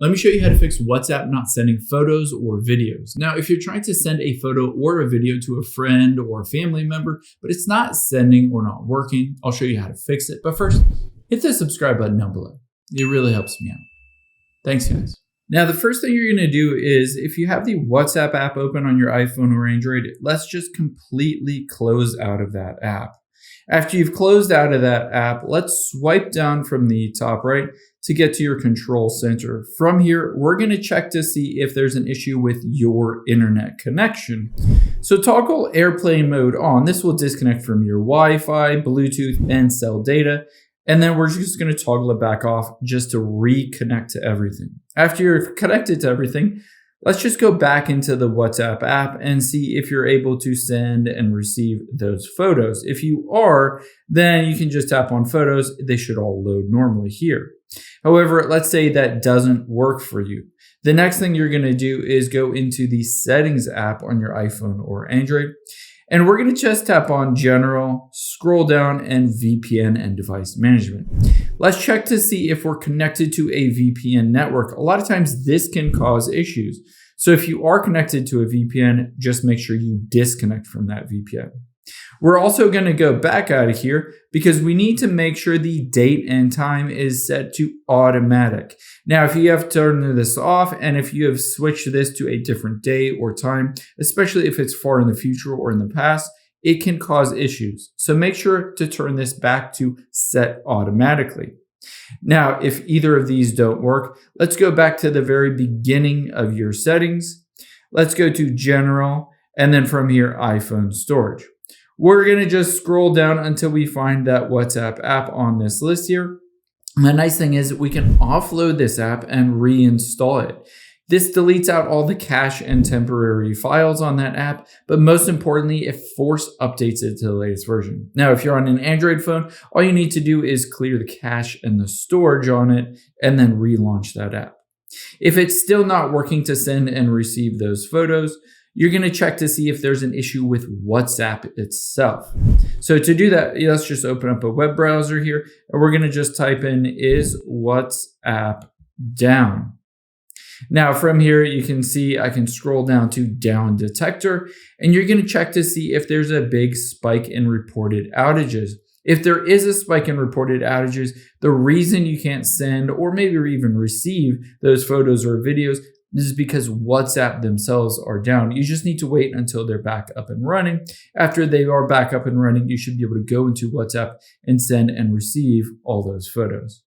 Let me show you how to fix WhatsApp not sending photos or videos. Now, if you're trying to send a photo or a video to a friend or a family member, but it's not sending or not working, I'll show you how to fix it. But first, hit the subscribe button down below. It really helps me out. Thanks, guys. Now, the first thing you're going to do is, if you have the WhatsApp app open on your iPhone or Android, let's just completely close out of that app. After you've closed out of that app, let's swipe down from the top right to get to your control center. From here, we're going to check to see if there's an issue with your internet connection. So toggle airplane mode on. This will disconnect from your Wi-Fi, Bluetooth, and cell data. And then we're just going to toggle it back off just to reconnect to everything. After you're connected to everything, let's just go back into the WhatsApp app and see if you're able to send and receive those photos. If you are, then you can just tap on photos. They should all load normally here. However, let's say that doesn't work for you. The next thing you're going to do is go into the settings app on your iPhone or Android. And we're going to just tap on General, scroll down, and VPN and Device Management. Let's check to see if we're connected to a VPN network. A lot of times this can cause issues. So if you are connected to a VPN, just make sure you disconnect from that VPN. We're also going to go back out of here because we need to make sure the date and time is set to automatic. Now, if you have turned this off and if you have switched this to a different day or time, especially if it's far in the future or in the past, it can cause issues. So make sure to turn this back to set automatically. Now, if either of these don't work, let's go back to the very beginning of your settings. Let's go to General, and then from here, iPhone storage. We're going to just scroll down until we find that WhatsApp app on this list here. And the nice thing is we can offload this app and reinstall it. This deletes out all the cache and temporary files on that app, but most importantly, it force updates it to the latest version. Now, if you're on an Android phone, all you need to do is clear the cache and the storage on it and then relaunch that app. If it's still not working to send and receive those photos, you're going to check to see if there's an issue with WhatsApp itself. So to do that, let's just open up a web browser here, and we're going to just type in "is WhatsApp down?" Now from here, you can see I can scroll down to down detector, and you're going to check to see if there's a big spike in reported outages. If there is a spike in reported outages, the reason you can't send or maybe even receive those photos or videos is because WhatsApp themselves are down. You just need to wait until they're back up and running. After they are back up and running, you should be able to go into WhatsApp and send and receive all those photos.